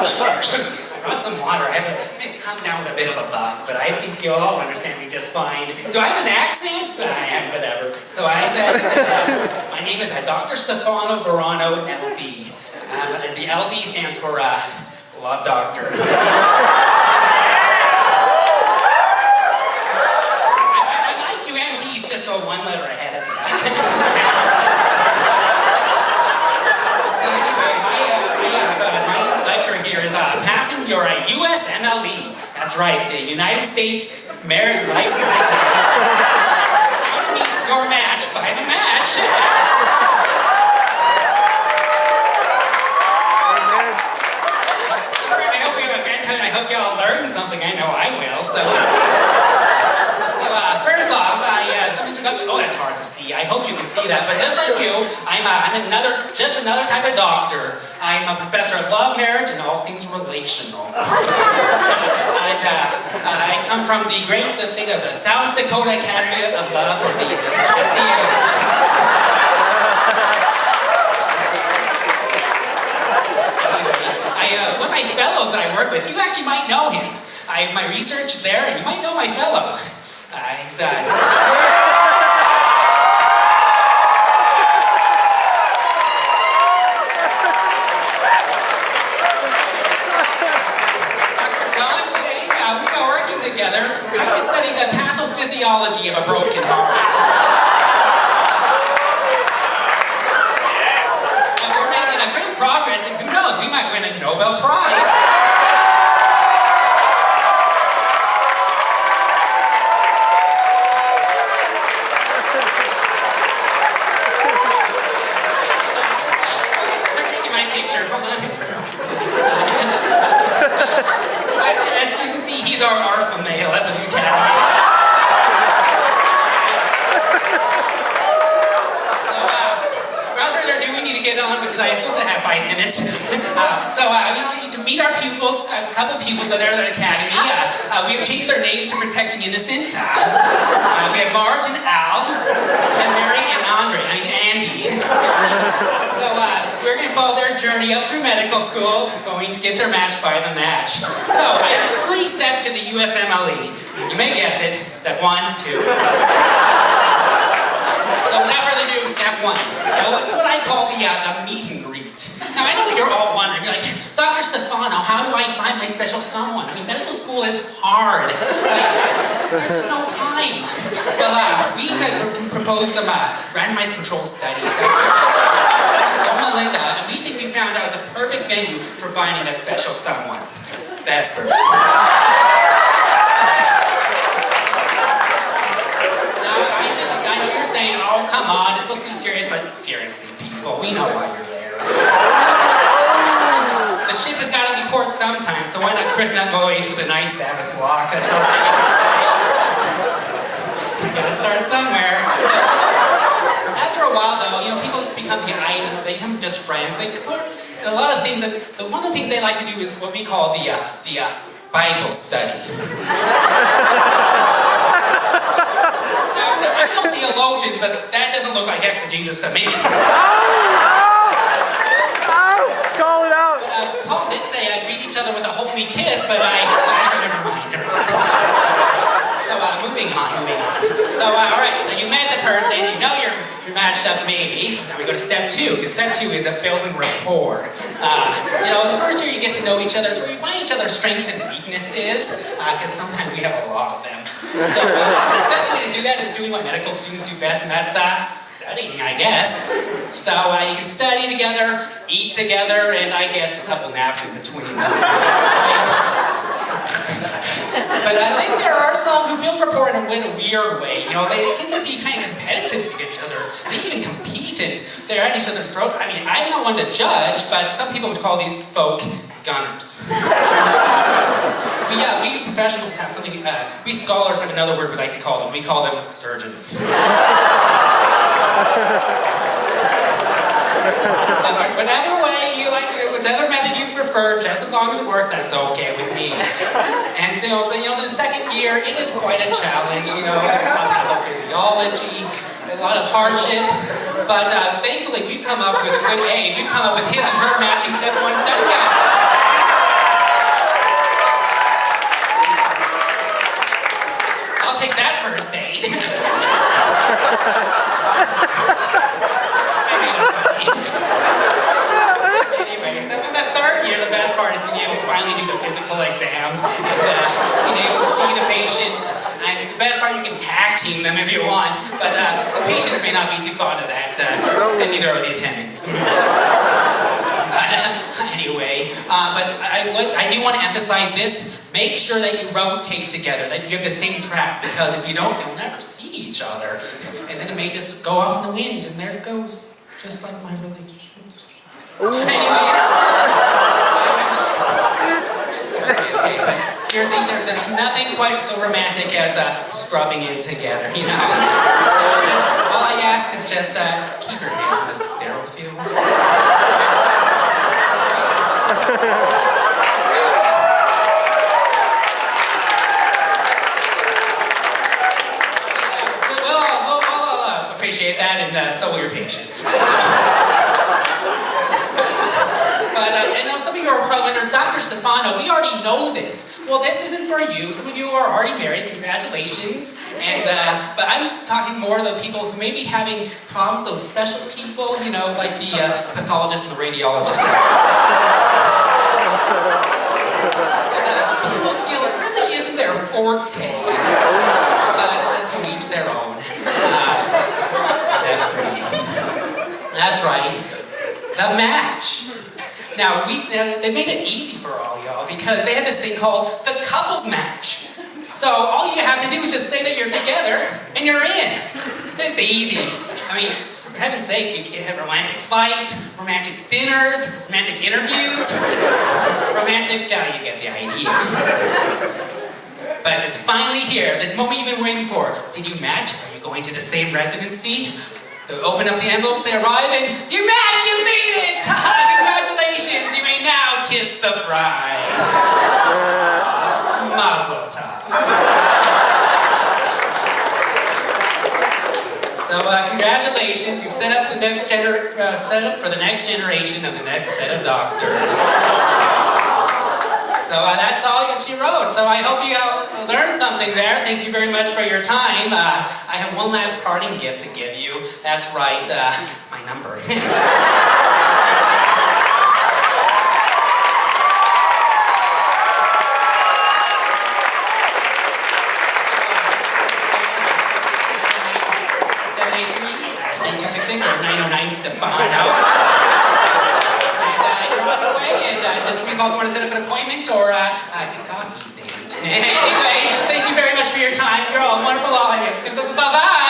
I brought some water. I come down with a bit of a bug, but I think you'll all understand me just fine. Do I have an accent? I am, whatever. So I said my name is Dr. Stefano Verano L.D. The LD stands for Love Doctor. I like you MDs just go one letter ahead of me. Here is passing your USMLE. That's right, the United States Marriage License Exam. How to meet your match by the match. I hope you have a grand time. I hope you all learn something. I know I will. So first off, some introduction. Oh, that's hard to see. I hope you can see that. But just like you, I'm just another type of doctor. I'm a professor of love, marriage, and all things relational. I come from the great state of the South Dakota Academy of Love, or the Anyway, one of my fellows that I work with, you actually might know him. My research is there, and you might know my fellow. He's together, trying to study the pathophysiology of a broken heart. And we're making a great progress, and who knows, we might win a Nobel Prize. They're taking my picture, hold on. As you can see, he's our alpha male at the Academy. So, without further ado, we need to get on because I'm supposed to have 5 minutes. We need to meet our pupils. A couple pupils are there at the Academy. We've changed their names to protect the innocent. We have Marge and Al, and Mary and Andy. So, we're going to follow their journey up through medical school, going to get their match by the match. So, I have 3 steps to the USMLE. You may guess it. Step 1, 2. So, without further ado, step 1. Now, it's what I call the meet and greet. Now, I know you're all wondering, you're like, Dr. Stefano, how do I find my special someone? I mean, medical school is hard. There's just no time. Well, we can propose some randomized control studies. Linda, and we think we found out the perfect venue for finding that special someone. Vespers. Now, I know you're saying, oh, come on, it's supposed to be serious, but seriously, people, we know why you're there. The ship has got to be port sometime, so why not christen that voyage with a nice Sabbath walk? That's all I gotta start somewhere. After a while, though, people become they become just friends. They a lot of things that one of the things they like to do is what we call the Bible study. Now, I'm no theologian, but that doesn't look like exegesis to me. Call it out. But, Paul did say I greet each other with a holy kiss, but never mind. So moving on. So all right, so you met the person, you know you're matched up maybe. Now we go to step 2, because step 2 is building rapport. The first year you get to know each other, so we find each other's strengths and weaknesses, because sometimes we have a lot of them. So the best way to do that is doing what medical students do best, and that's studying, I guess. So you can study together, eat together, and I guess a couple naps in between. But I think there are some who build rapport in a weird way. They can be kind of competitive with each other. They even compete and they're at each other's throats. I mean, I'm not one to judge, but some people would call these folk gunners. We professionals have something, we scholars have another word we like to call them. We call them surgeons. Whatever way you like to, whichever method you prefer, just as long as it works, that's okay with me. And so, the second year, it is quite a challenge. There's a lot of pathophysiology, a lot of hardship, but thankfully we've come up with a good aid. We've come up with his and her matching step 1 study guide. Anyway, so in the third year, the best part is being able to finally do the physical exams and being able to see the patients. And the best part, you can tag team them if you want, but the patients may not be too fond of that, and neither are the attendings. Anyway, but I do want to emphasize this. Make sure that you rotate together, that you have the same track, because if you don't, you'll never see each other. And then it may just go off in the wind, and there it goes. Just like my relationships. Anyway, okay, but seriously, there's nothing quite so romantic as scrubbing it together, you know? All I ask is just keep your hands in the sterile field. I'll appreciate that, and so will your patients. But I know some of you are probably wondering, Dr. Stefano, we already know this. Well, this isn't for you. Some of you are already married. Congratulations. And but I'm talking more of the people who may be having problems, those special people, you know, like the pathologist and the radiologist. Because people skills really isn't their forte. But to each their own. Step 3. That's right. The match. Now, they made it easy for all y'all because they had this thing called the couples match. So all you have to do is just say that you're together and you're in. It's easy. I mean, for heaven's sake, you can have romantic fights, romantic dinners, romantic interviews, romantic, you get the idea. But it's finally here, the moment you've been waiting for. Did you match? Are you going to the same residency? They open up the envelopes, they arrive, and you matched, you made it! Congratulations, you may now kiss the bride. Mazel tov. So congratulations, you've set up the next set up for the next generation of the next set of doctors. So that's all she wrote. So I hope you learned something there. Thank you very much for your time. I have one last parting gift to give you. That's right, my number. or 909 Stefano. You're on your way, and just give me a call if you want to set up an appointment or coffee things. Anyway, thank you very much for your time. You're all wonderful audience. Bye-bye.